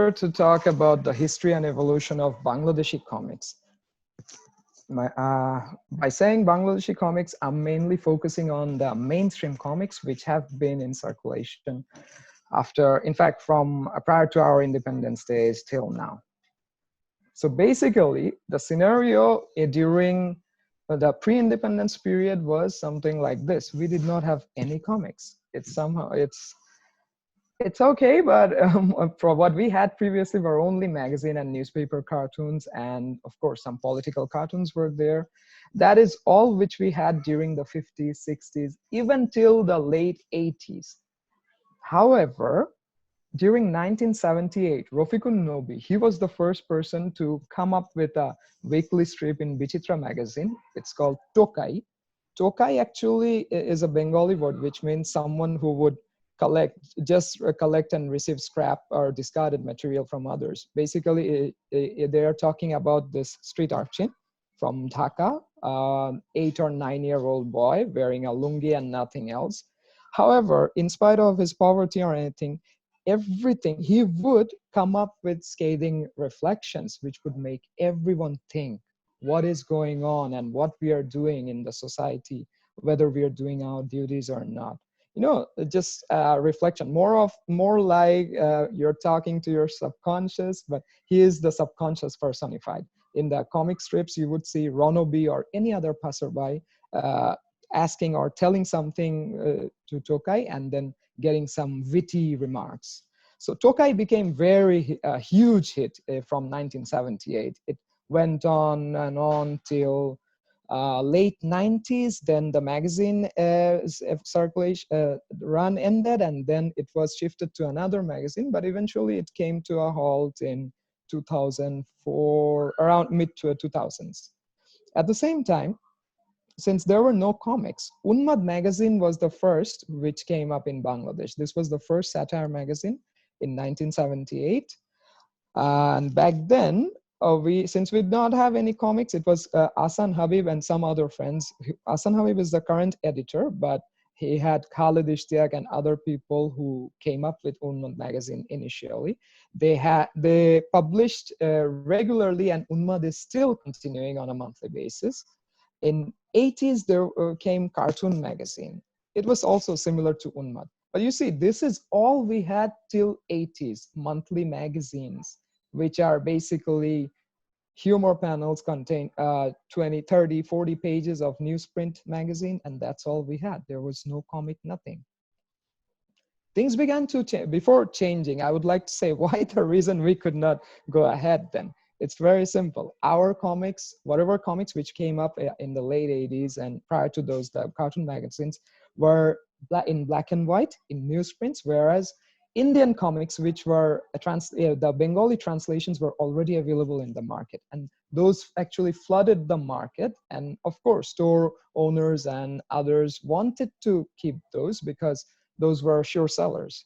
here to talk about the history and evolution of Bangladeshi comics. By saying Bangladeshi comics, I'm mainly focusing on the mainstream comics which have been in circulation after, in fact, from prior to our independence days till now. So basically, the scenario during the pre-independence period was something like this. We did not have any comics. It's okay, but for what we had previously were only magazine and newspaper cartoons, and of course some political cartoons were there. That is all which we had during the 50s, 60s, even till the late 80s. However, during 1978, Rafiqun Nobi, he was the first person to come up with a weekly strip in Bichitra magazine. It's called Tokai. Tokai actually is a Bengali word which means someone who would collect and receive scrap or discarded material from others. Basically, they are talking about this street urchin from Dhaka, 8 or 9-year-old boy wearing a lungi and nothing else. However, in spite of his poverty or anything, he would come up with scathing reflections which would make everyone think what is going on and what we are doing in the society, whether we are doing our duties or not. Just reflection, more like you're talking to your subconscious, but he is the subconscious personified. In the comic strips, you would see Ronobi or any other passerby asking or telling something to Tokai and then getting some witty remarks. So Tokai became very huge hit from 1978. It went on and on till late 90s. Then the magazine circulation run ended, and then it was shifted to another magazine, but eventually it came to a halt in 2004, around mid-2000s. At the same time, since there were no comics, Unmad magazine was the first which came up in Bangladesh. This was the first satire magazine in 1978. And back then, since we did not have any comics, it was Ahsan Habib and some other friends. Ahsan Habib is the current editor, but he had Khalid Ishtiaq and other people who came up with Unmad magazine initially. They published regularly, and Unmad is still continuing on a monthly basis. In 80s, there came Cartoon magazine. It was also similar to Unmad. But you see, this is all we had till 80s, monthly magazines, which are basically humor panels contain 20, 30, 40 pages of newsprint magazine, and that's all we had. There was no comic, nothing. Things began to change. Before changing, I would like to say why the reason we could not go ahead then. It's very simple. Our comics, whatever comics which came up in the late 80s and prior to those, the cartoon magazines, were in black and white in newsprints, whereas Indian comics, which were the Bengali translations, were already available in the market, and those actually flooded the market. And of course, store owners and others wanted to keep those because those were sure sellers.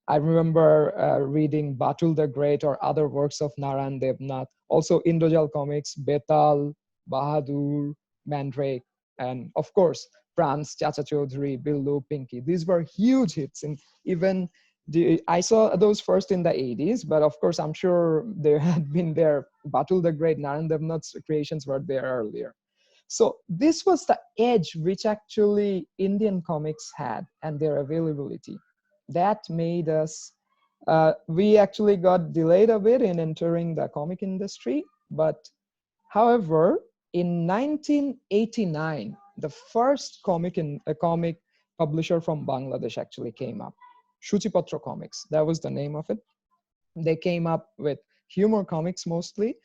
I remember reading Batul the Great or other works of Narayan Devnath, also Indojal comics, Betal, Bahadur, Mandrake, and of course, Franz, Chacha Choudhury, Billu, Pinky. These were huge hits, and even I saw those first in the 80s, but of course, I'm sure there had been there. Batul the Great, Narayan Devnath's creations were there earlier. So this was the edge which actually Indian comics had and their availability. That made us, we actually got delayed a bit in entering the comic industry. But however, in 1989, the first comic publisher from Bangladesh actually came up. Shruti Patra Comics, that was the name of it. They came up with humor comics mostly,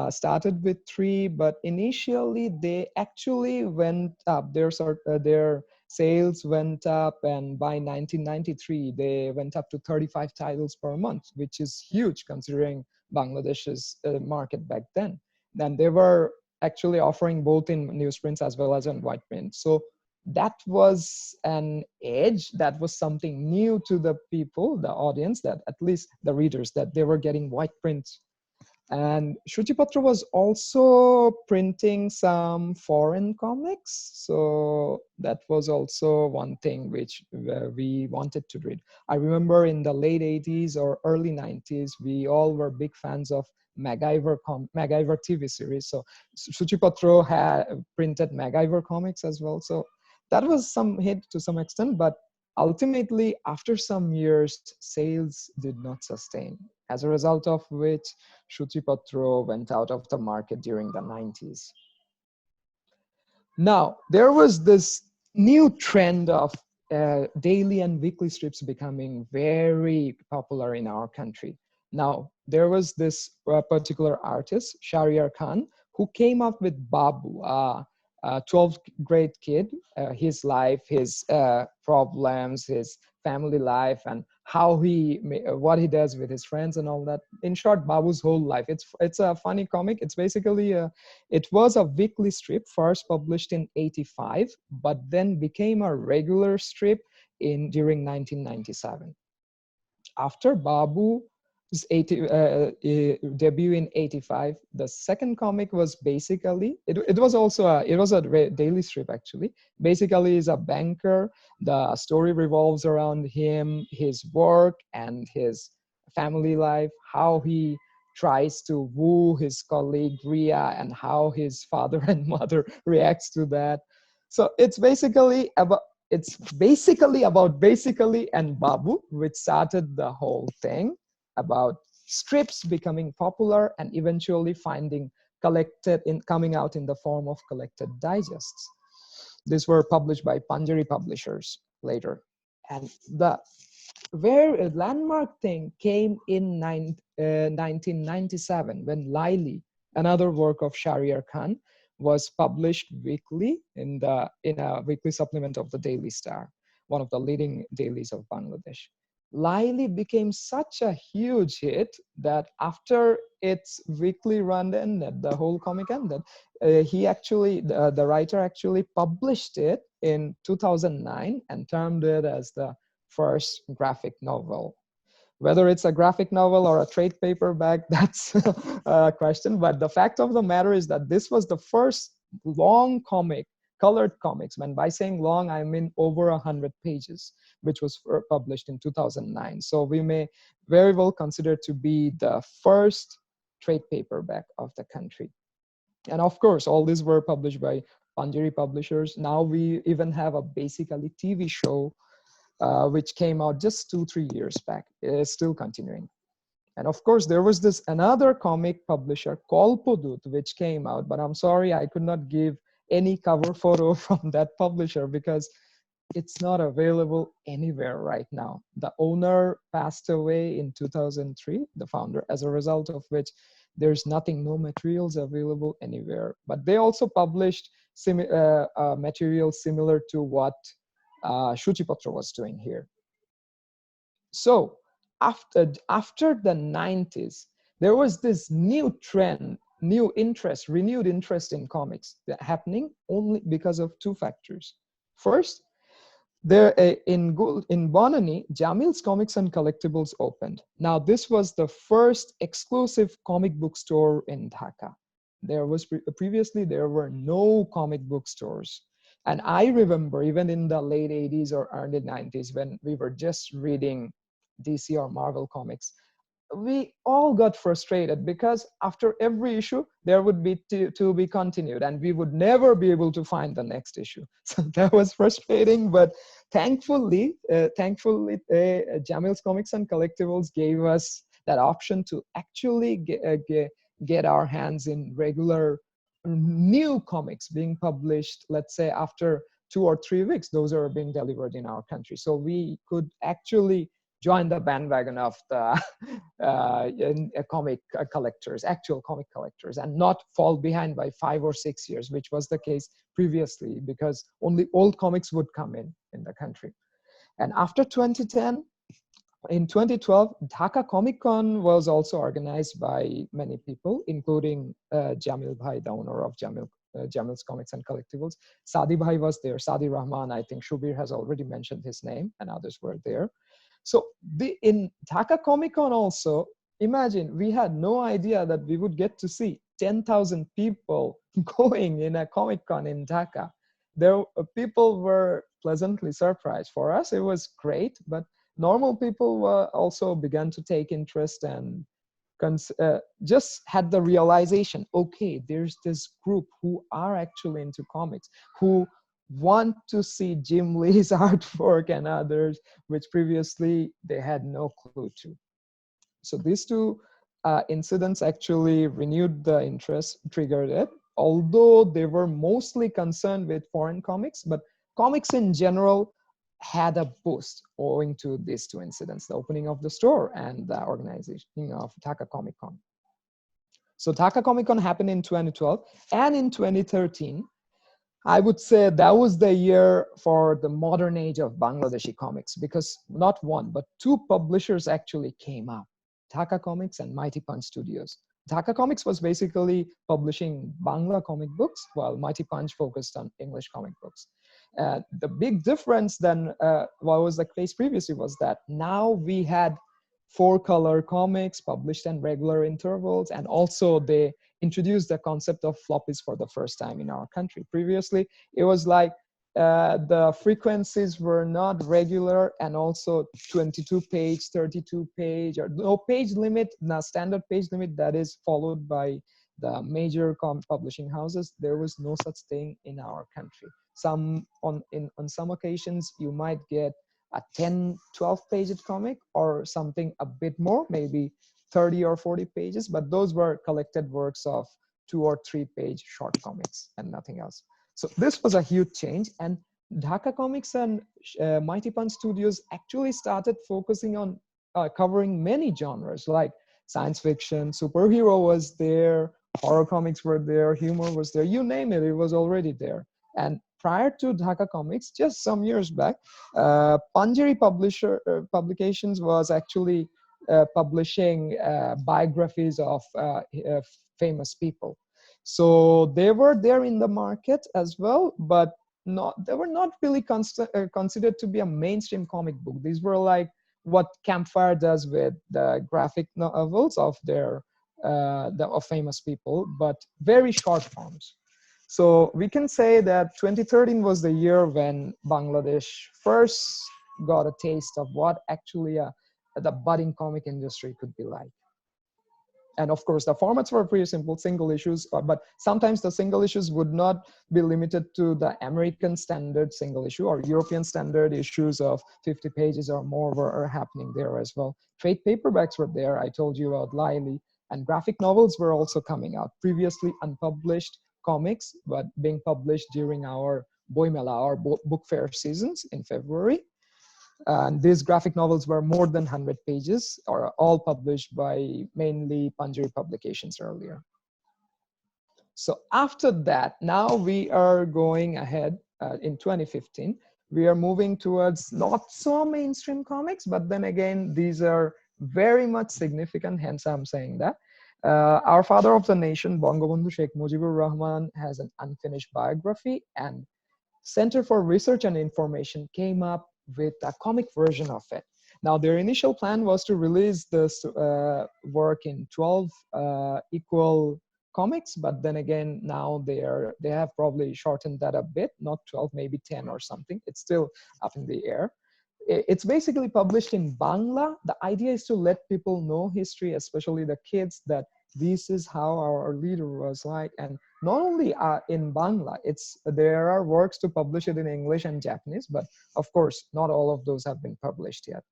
started with 3, but initially they actually went up. Their sales went up, and by 1993, they went up to 35 titles per month, which is huge considering Bangladesh's market back then. Then they were actually offering both in newsprints as well as in white print. So that was an edge. That was something new to the people, the audience, that at least the readers, that they were getting white print And Shruti Patra was also printing some foreign comics. So that was also one thing which we wanted to read. I remember in the late 80s or early 90s, we all were big fans of MacGyver TV series. So Shruti Patra had printed MacGyver comics as well. So that was some hit to some extent, but ultimately, after some years, sales did not sustain. As a result of which, Shruti Patra went out of the market during the 90s. Now, there was this new trend of daily and weekly strips becoming very popular in our country. Now, there was this particular artist, Sharia Khan, who came up with Babu, a 12th grade kid, his life, his problems, his family life, and how what he does with his friends and all that. In short, Babu's whole life. It's a funny comic. It's basically it was a weekly strip first published in 85, but then became a regular strip during 1997. After Babu's debut in 85, the second comic was basically, it was also a daily strip actually. Basically is a banker. The story revolves around him, his work and his family life, how he tries to woo his colleague Ria and how his father and mother reacts to that. So it's basically about basically and Babu, which started the whole thing about strips becoming popular and eventually coming out in the form of collected digests. These were published by Panjari publishers later. And the where a landmark thing came in 1997 when Laili, another work of Shahryar Khan, was published weekly in a weekly supplement of the Daily Star, one of the leading dailies of Bangladesh. Laili became such a huge hit that after its weekly run ended, the whole comic ended. The writer actually published it in 2009 and termed it as the first graphic novel. Whether it's a graphic novel or a trade paperback, that's a question. But the fact of the matter is that this was the first long comic, colored comics. And by saying long, I mean over 100 pages, which was published in 2009. So we may very well consider to be the first trade paperback of the country. And of course, all these were published by Panjari publishers. Now we even have a basically TV show which came out just 2-3 years back. It is still continuing. And of course, there was this another comic publisher, Kolpodut, which came out, but I'm sorry, I could not give any cover photo from that publisher because it's not available anywhere right now. The owner passed away in 2003, the founder, as a result of which there's no materials available anywhere. But they also published materials similar to what Shruti Patra was doing here. So after the 90s, there was this new trend, renewed interest in comics happening only because of two factors. First, in Bonani, Jamil's Comics and Collectibles opened. Now, this was the first exclusive comic book store in Dhaka. Previously there were no comic book stores. And I remember even in the late 80s or early 90s when we were just reading DC or Marvel comics, we all got frustrated because after every issue there would be to be continued and we would never be able to find the next issue. So that was frustrating, but thankfully Jamil's Comics and Collectibles gave us that option to actually get our hands in regular new comics being published, let's say after 2 or 3 weeks, those are being delivered in our country. So we could actually join the bandwagon of the actual comic collectors, and not fall behind by 5 or 6 years, which was the case previously because only old comics would come in the country. And after 2010, in 2012, Dhaka Comic Con was also organized by many people, including Jamil Bhai, the owner of Jamil's Comics and Collectibles. Sadi Bhai was there, Sadi Rahman, I think Shubir has already mentioned his name, and others were there. So in Dhaka Comic Con also, imagine, we had no idea that we would get to see 10,000 people going in a Comic Con in Dhaka. There, people were pleasantly surprised. For us, it was great, but normal people also began to take interest and just had the realization, okay, there's this group who are actually into comics, who want to see Jim Lee's artwork and others, which previously they had no clue to. So these two incidents actually renewed the interest, triggered it, although they were mostly concerned with foreign comics, but comics in general had a boost owing to these two incidents, the opening of the store and the organization of Dhaka Comic Con. So Dhaka Comic Con happened in 2012, and in 2013, I would say that was the year for the modern age of Bangladeshi comics, because not one, but two publishers actually came up, Dhaka Comics and Mighty Punch Studios. Dhaka Comics was basically publishing Bangla comic books, while Mighty Punch focused on English comic books. The big difference than what was the case previously was that now we had 4-color comics published in regular intervals, and also they introduced the concept of floppies for the first time in our country. Previously, it was like the frequencies were not regular, and also 22 page, 32 page, or no page limit, the standard page limit that is followed by the major publishing houses. There was no such thing in our country. On some occasions, you might get a 10, 12 page comic or something a bit more, maybe 30 or 40 pages, but those were collected works of 2 or 3 page short comics and nothing else. So this was a huge change, and Dhaka Comics and Mighty Punch Studios actually started focusing on covering many genres, like science fiction, superhero was there, horror comics were there, humor was there, you name it, it was already there. And prior to Dhaka Comics, just some years back, Panjari Publications was actually publishing biographies of famous people. So they were there in the market as well, but they were not really considered to be a mainstream comic book. These were like what Campfire does with the graphic novels of of famous people, but very short forms. So we can say that 2013 was the year when Bangladesh first got a taste of what actually the budding comic industry could be like. And of course, the formats were pretty simple, single issues, but sometimes the single issues would not be limited to the American standard single issue, or European standard issues of 50 pages or more were happening there as well. Trade paperbacks were there. I told you about Laili, and graphic novels were also coming out, previously unpublished comics, but being published during our Boimela, our book fair seasons in February. And these graphic novels were more than 100 pages, or all published by mainly Panjari Publications earlier. So after that, now we are going ahead in 2015. We are moving towards not so mainstream comics, but then again, these are very much significant, hence I'm saying that. Our father of the nation, Bangabandhu Sheikh Mujibur Rahman, has an unfinished biography, and Center for Research and Information came up with a comic version of it. Now, their initial plan was to release this work in 12 equal comics, but then again, now they have probably shortened that a bit, not 12, maybe 10 or something. It's still up in the air. It's basically published in Bangla. The idea is to let people know history, especially the kids, that this is how our leader was like. And not only in Bangla, there are works to publish it in English and Japanese, but of course, not all of those have been published yet.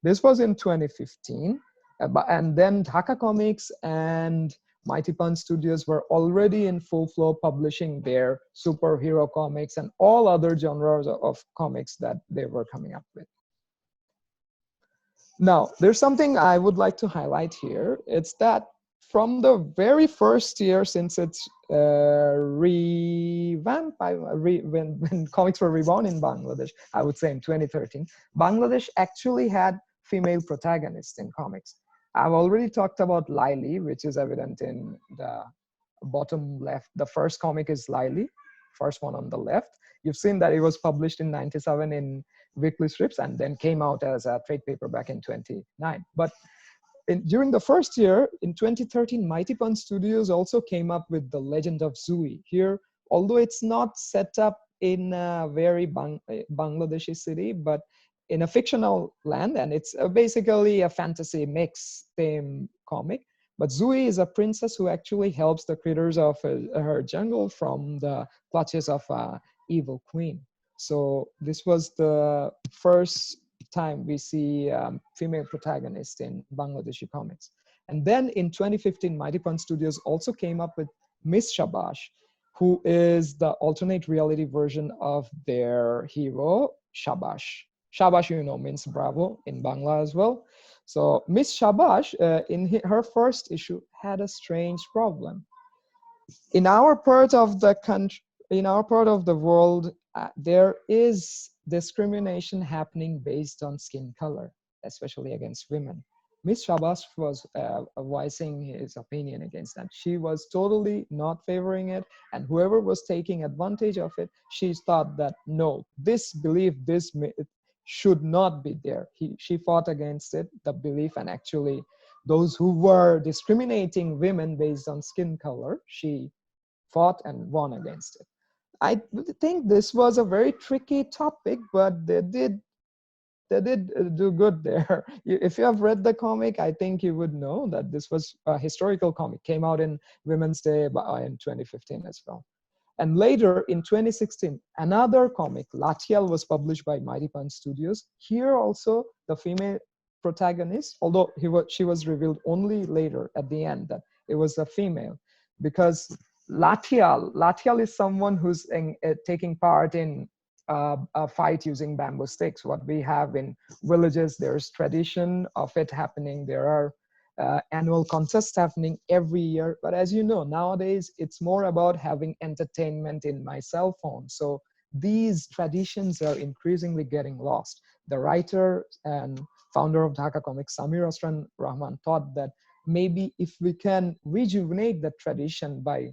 This was in 2015, and then Dhaka Comics and Mighty Punch Studios were already in full flow publishing their superhero comics and all other genres of comics that they were coming up with. Now, there's something I would like to highlight here. It's that from the very first year since its revamp, when comics were reborn in Bangladesh, I would say in 2013, Bangladesh actually had female protagonists in comics. I've already talked about Laili, which is evident in the bottom left. The first comic is Laili, first one on the left. You've seen that it was published in 97 in weekly strips and then came out as a trade paperback in 29. But during the first year, in 2013, Mighty Punch Studios also came up with The Legend of Zooey. Here, although it's not set up in a very Bangladeshi city, but in a fictional land, and it's basically a fantasy mix theme comic. But Zooey is a princess who actually helps the critters of her jungle from the clutches of an evil queen. So this was the first time we see female protagonist in Bangladeshi comics. And then in 2015, Mighty Punch Studios also came up with Miss Shabash, who is the alternate reality version of their hero, Shabash. Shabash, you know, means bravo in Bangla as well. So Miss Shabash, in her first issue, had a strange problem. In our part of the country, in our part of the world, there is discrimination happening based on skin color, especially against women. Miss Shabas was voicing his opinion against that. She was totally not favoring it, and whoever was taking advantage of it, she thought that no, this belief, this should not be there. She fought against it, the belief, and actually those who were discriminating women based on skin color, she fought and won against it. I think this was a very tricky topic, but they did do good there. If you have read the comic, I think you would know that this was a historical comic, came out in Women's Day in 2015 as well. And later in 2016, another comic, Latial, was published by Mighty Punch Studios. Here also the female protagonist, although she was revealed only later at the end that it was a female, because Latial is someone who's taking part in a fight using bamboo sticks. What we have in villages, there's tradition of it happening. There are annual contests happening every year. But as you know, nowadays, it's more about having entertainment in my cell phone. So these traditions are increasingly getting lost. The writer and founder of Dhaka Comics, Samir Asran Rahman, thought that maybe if we can rejuvenate the tradition by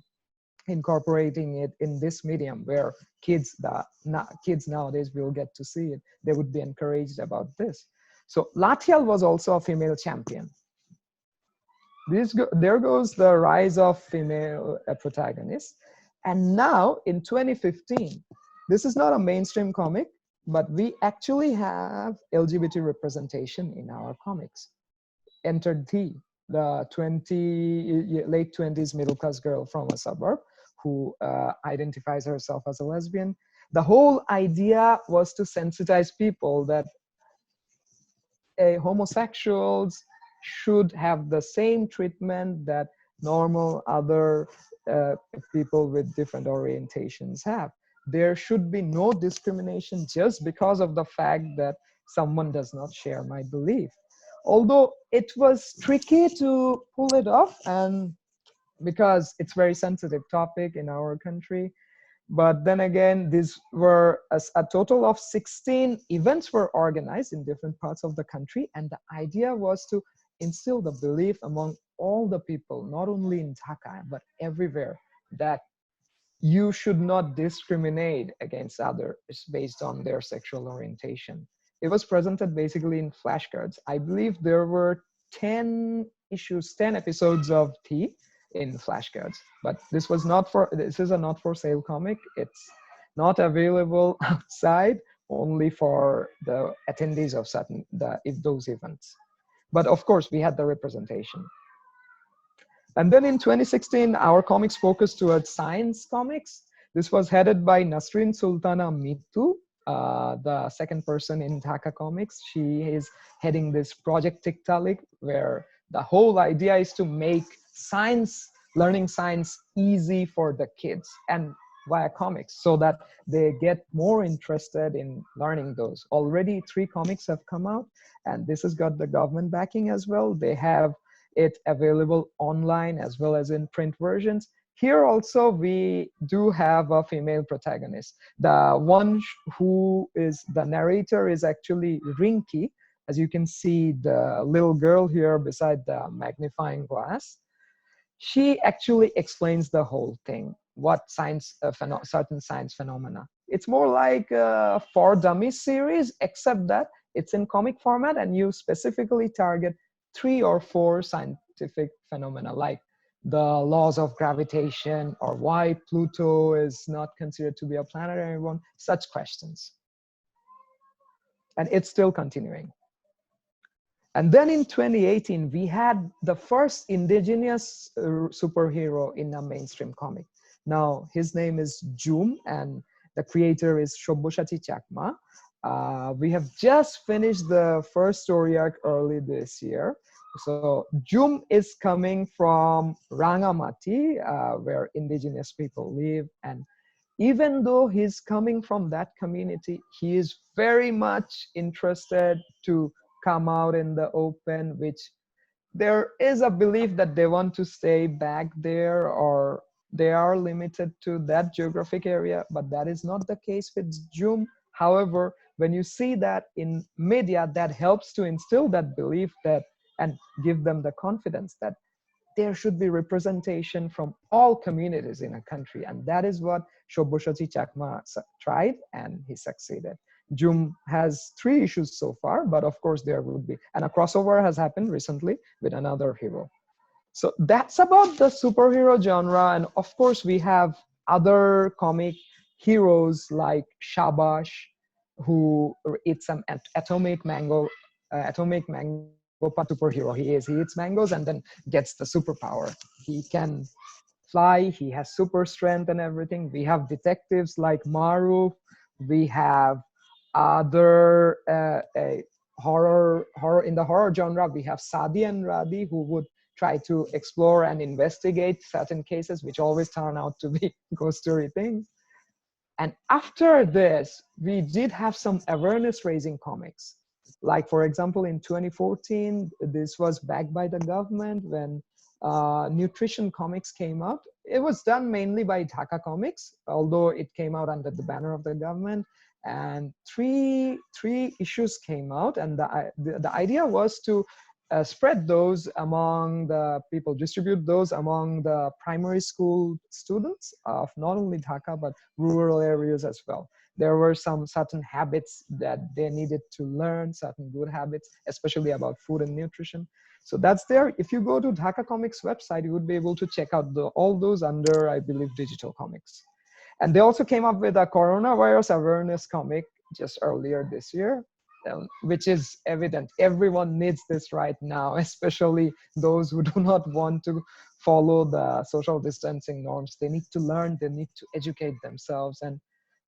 incorporating it in this medium where kids nowadays will get to see it, they would be encouraged about this. So Latial was also a female champion. There goes the rise of female protagonists. And now in 2015, this is not a mainstream comic, but we actually have LGBT representation in our comics. Entered T, the late 20s middle-class girl from a suburb who identifies herself as a lesbian. The whole idea was to sensitize people that homosexuals should have the same treatment that normal other people with different orientations have. There should be no discrimination just because of the fact that someone does not share my belief. Although it was tricky to pull it off, and because it's very sensitive topic in our country. But then again, these were a total of 16 events were organized in different parts of the country. And the idea was to instill the belief among all the people, not only in Dhaka, but everywhere, that you should not discriminate against others based on their sexual orientation. It was presented basically in flashcards. I believe there were 10 episodes of T in flashcards, but this is a not for sale comic. It's not available outside, only for the attendees of those events. But of course, we had the representation. And then in 2016, our comics focused towards science comics. This was headed by Nasrin Sultana Mittu, the second person in Dhaka Comics. She is heading this project Tiktalik, where the whole idea is to make learning science easy for the kids and via comics, so that they get more interested in learning those. Already 3 comics have come out, and this has got the government backing as well. They have it available online as well as in print versions. Here also, we do have a female protagonist. The one who is the narrator is actually Rinky. As you can see, the little girl here beside the magnifying glass. She actually explains the whole thing, what certain science phenomena. It's more like a For Dummies series, except that it's in comic format and you specifically target 3 or 4 scientific phenomena, like the laws of gravitation or why Pluto is not considered to be a planetary one, such questions. And it's still continuing. And then in 2018, we had the first indigenous superhero in a mainstream comic. Now, his name is Joom, and the creator is Shobbosati Chakma. We have just finished the first story arc early this year. So Joom is coming from Rangamati, where indigenous people live. And even though he's coming from that community, he is very much interested to come out in the open, which there is a belief that they want to stay back there, or they are limited to that geographic area, but that is not the case with Joom. However, when you see that in media, that helps to instill that belief that and give them the confidence that there should be representation from all communities in a country. And that is what Shobbosati Chakma tried, and he succeeded. Joom has 3 issues so far, but of course there would be, and a crossover has happened recently with another hero. So that's about the superhero genre. And of course we have other comic heroes like Shabash, who eats some atomic mango superhero. He eats mangoes and then gets the superpower. He can fly, he has super strength and everything. We have detectives like Maruf. We have other horror in the horror genre. We have Sadi and Radi, who would try to explore and investigate certain cases, which always turn out to be ghost story things. And after this, we did have some awareness raising comics. Like, for example, in 2014, this was backed by the government when nutrition comics came out. It was done mainly by Dhaka Comics, although it came out under the banner of the government. And three issues came out, and the idea was to spread those among the people, distribute those among the primary school students of not only Dhaka, but rural areas as well. There were some certain habits that they needed to learn, certain good habits, especially about food and nutrition. So that's there. If you go to Dhaka Comics website, you would be able to check out all those under, I believe, digital comics. And they also came up with a coronavirus awareness comic just earlier this year, which is evident. Everyone needs this right now, especially those who do not want to follow the social distancing norms. They need to learn, they need to educate themselves. And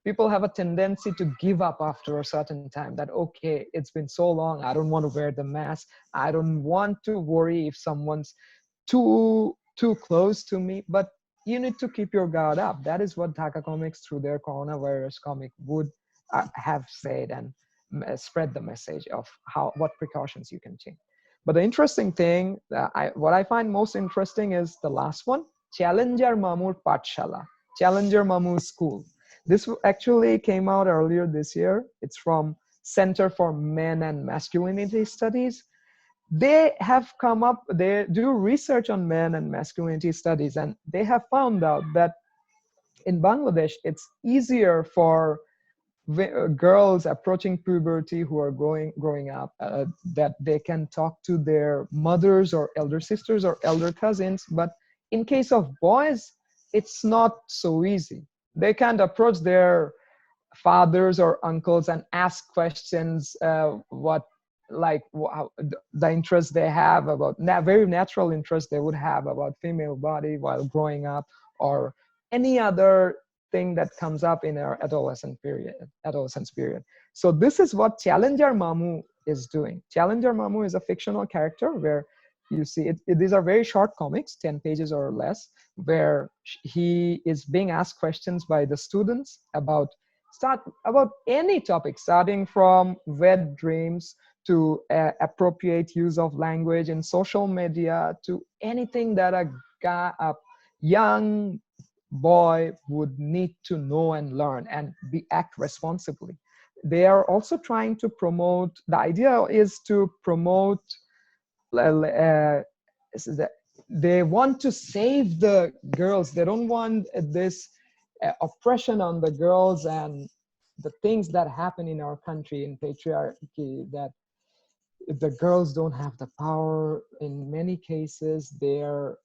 people have a tendency to give up after a certain time, that, okay, it's been so long, I don't want to wear the mask. I don't want to worry if someone's too close to me. But you need to keep your guard up. That is what Dhaka Comics, through their coronavirus comic, would have said, and spread the message of what precautions you can take. But the interesting thing, what I find most interesting is the last one, Challenger Mamur Patshala, Challenger Mamur School. This actually came out earlier this year. It's from Center for Men and Masculinity Studies. They have come up, they do research on men and masculinity studies, and they have found out that in Bangladesh, it's easier for girls approaching puberty who are growing up, that they can talk to their mothers or elder sisters or elder cousins. But in case of boys, it's not so easy. They can't approach their fathers or uncles and ask questions, the interest they have about, very natural interest they would have about female body while growing up, or any other thing that comes up in our adolescence period. So this is what Challenger Mamu is doing. Challenger Mamu is a fictional character where you see these are very short comics, 10 pages or less, where he is being asked questions by the students about any topic, starting from wet dreams to appropriate use of language in social media, to anything that a young boy would need to know and learn and act responsibly. They are also trying to promote, the idea is to promote, they want to save the girls. They don't want this oppression on the girls and the things that happen in our country in patriarchy, that the girls don't have the power. In many cases, their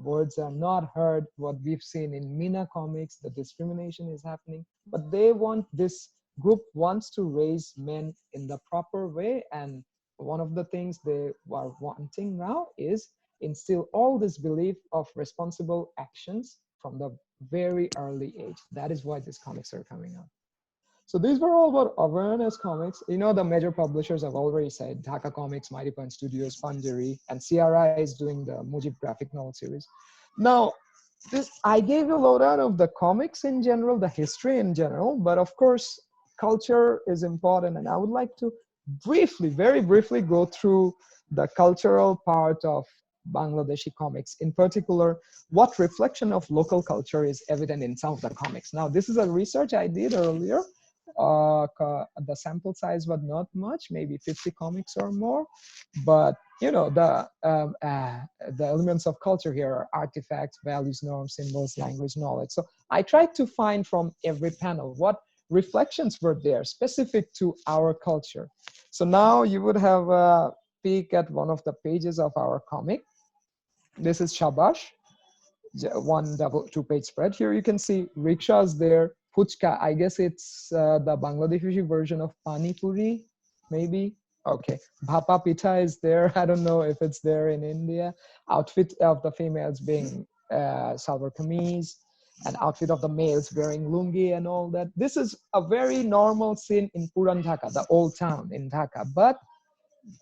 words are not heard. What we've seen in Mina comics, the discrimination is happening, but they want, this group wants to raise men in the proper way. And one of the things they are wanting now is instill all this belief of responsible actions from the very early age. That is why these comics are coming out. So these were all about awareness comics. You know, the major publishers have already said, Dhaka Comics, Mighty Point Studios, Panjari, and CRI is doing the Mujib graphic novel series. Now, I gave you a lowdown of the comics in general, the history in general, but of course, culture is important. And I would like to briefly, very briefly, go through the cultural part of Bangladeshi comics. In particular, what reflection of local culture is evident in some of the comics. Now, this is a research I did earlier. The sample size was not much, maybe 50 comics or more, but you know, the elements of culture here are artifacts, values, norms, symbols, language, knowledge. So I tried to find from every panel what reflections were there specific to our culture. So now you would have a peek at one of the pages of our comic. This is Shabash, one double two-page spread. Here you can see rickshaws there, puchka. I guess it's the Bangladeshi version of pani puri, maybe. Okay, bhapa pita is there. I don't know if it's there in India. Outfit of the females being salwar kameez, and outfit of the males wearing lungi and all that. This is a very normal scene in Puran Dhaka, the old town in Dhaka. But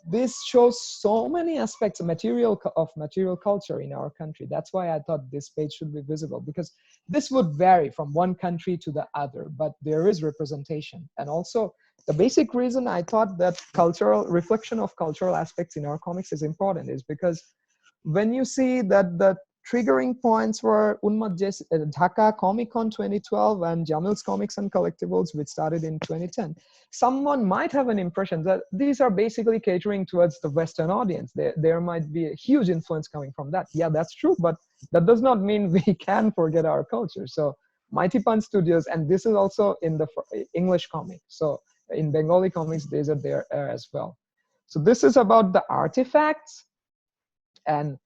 this shows so many aspects of material culture in our country. That's why I thought this page should be visible, because this would vary from one country to the other, but there is representation. And also the basic reason I thought that cultural reflection of cultural aspects in our comics is important is because when you see that the triggering points were Dhaka Comic Con 2012 and Jamil's Comics and Collectibles, which started in 2010. Someone might have an impression that these are basically catering towards the Western audience. There might be a huge influence coming from that. Yeah, that's true, but that does not mean we can forget our culture. So Mighty Pan Studios, and this is also in the English comic. So in Bengali comics, these are there as well. So this is about the artifacts. And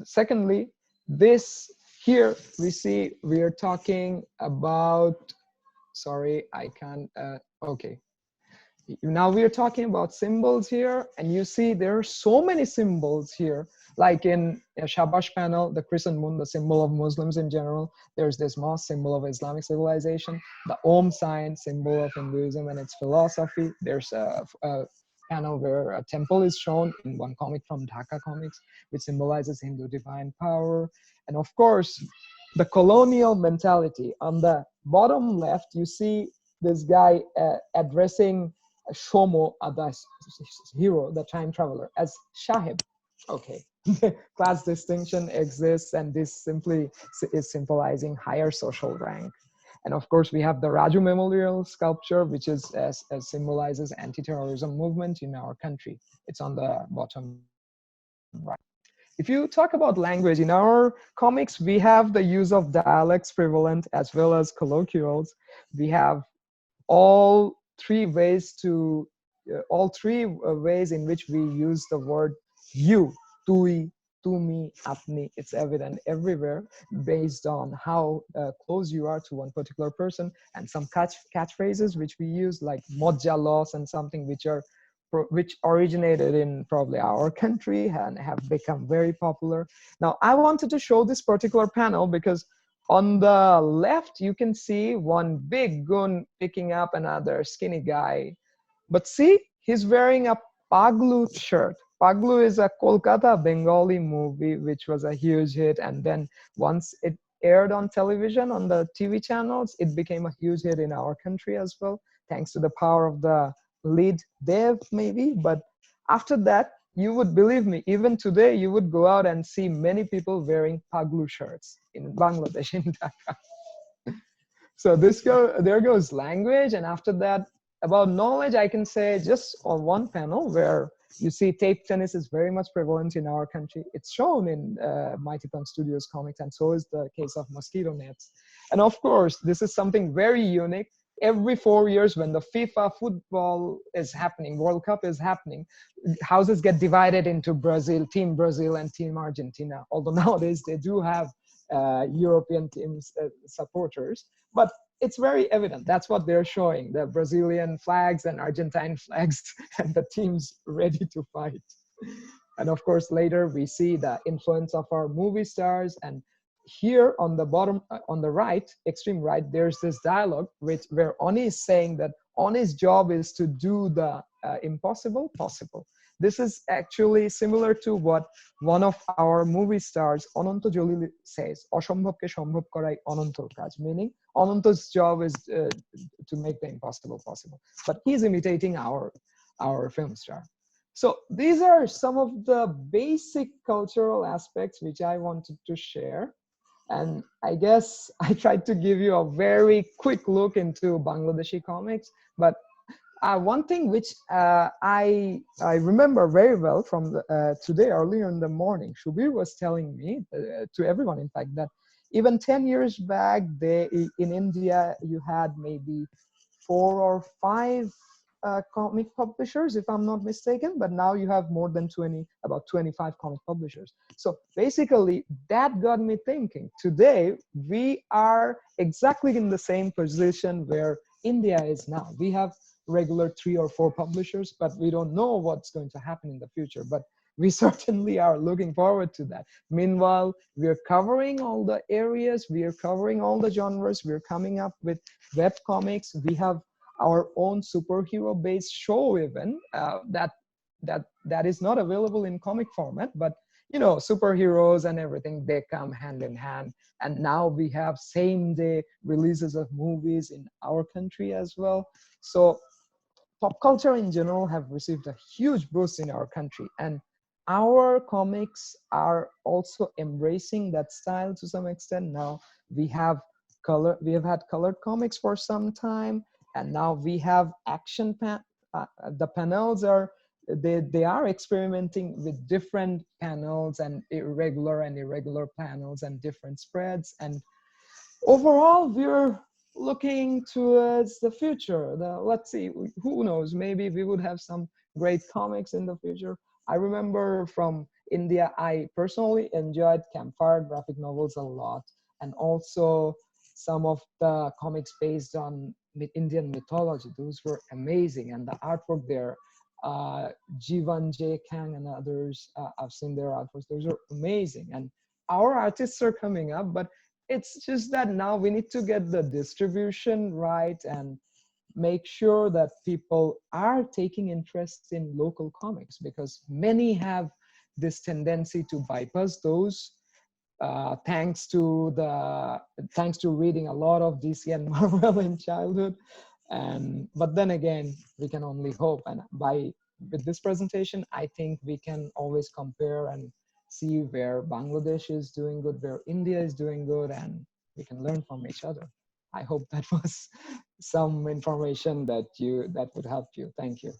secondly, this here we see we are talking about, sorry, I can't, okay. Now we are talking about symbols here, and you see there are so many symbols here, like in a Shabash panel, the crescent moon, the symbol of Muslims in general. There's this mosque, symbol of Islamic civilization, the Om sign, symbol of Hinduism and its philosophy. There's a panel where a temple is shown in one comic from Dhaka Comics, which symbolizes Hindu divine power. And of course, the colonial mentality. On the bottom left, you see this guy addressing Shomo, the hero, the time traveler, as Shahib. Okay, class distinction exists, and this simply is symbolizing higher social rank. And of course, we have the Raju Memorial sculpture, which is symbolizes anti-terrorism movement in our country. It's on the bottom right. If you talk about language, in our comics, we have the use of dialects prevalent as well as colloquials. We have all three ways in which we use the word you, tui, tumi, apni. It's evident everywhere based on how close you are to one particular person, and some catchphrases which we use, like moja loss and something, which originated in probably our country and have become very popular. Now, I wanted to show this particular panel because on the left, you can see one big goon picking up another skinny guy. But see, he's wearing a Paglu shirt. Paglu is a Kolkata Bengali movie, which was a huge hit. And then once it aired on television, on the TV channels, it became a huge hit in our country as well, thanks to the power of the lead Dev, maybe. But after that, you would believe me, even today, you would go out and see many people wearing Paglu shirts in Bangladesh, in Dhaka. So there goes language. And after that, about knowledge, I can say just on one panel where you see tape tennis is very much prevalent in our country. It's shown in Mighty Pun Studios comics, and so is the case of mosquito nets. And of course, this is something very unique. every 4 years when the FIFA football is happening, World Cup is happening, houses get divided into Brazil and Team Argentina. Although nowadays they do have European teams supporters, but it's very evident. That's what they're showing: the Brazilian flags and Argentine flags, and the teams ready to fight. And of course, later we see the influence of our movie stars. And here on the bottom, on the right, extreme right, there's this dialogue where Oni is saying that Oni's job is to do the impossible possible. This is actually similar to what one of our movie stars, Ananto Jolili, says, "Oshombhobke shombhob korai Anantor kaj," meaning Ananto's job is to make the impossible possible. But he's imitating our film star. So these are some of the basic cultural aspects which I wanted to share. And I guess I tried to give you a very quick look into Bangladeshi comics. But one thing which I remember very well from today, earlier in the morning, Shubir was telling me, to everyone in fact, that even 10 years back, in India, you had maybe 4 or 5 comic publishers, if I'm not mistaken, but now you have more than 20, about 25 comic publishers. So basically, that got me thinking. Today, we are exactly in the same position where India is now. We have regular 3 or 4 publishers, but we don't know what's going to happen in the future. But we certainly are looking forward to that. Meanwhile, we're covering all the areas, we are covering all the genres, we're coming up with web comics. We have our own superhero-based show even that is not available in comic format, but you know, superheroes and everything, they come hand in hand. And now we have same-day releases of movies in our country as well. So pop culture in general have received a huge boost in our country, and our comics are also embracing that style to some extent. Now we have we have had colored comics for some time, and now we have the panels are they are experimenting with different panels and irregular panels and different spreads. And overall, we're looking towards the future. Let's see, who knows, maybe we would have some great comics in the future. I remember from India, I personally enjoyed campfire graphic novels a lot, and also some of the comics based on Indian mythology. Those were amazing, and the artwork there, Jivan J. Kang and others, I've seen their artworks. Those are amazing, and our artists are coming up, but it's just that now we need to get the distribution right and make sure that people are taking interest in local comics, because many have this tendency to bypass those, thanks to reading a lot of DC and Marvel in childhood. And but then again, we can only hope. And with this presentation, I think we can always compare and see where Bangladesh is doing good, where India is doing good, and we can learn from each other. I hope that was some information that would help you. Thank you.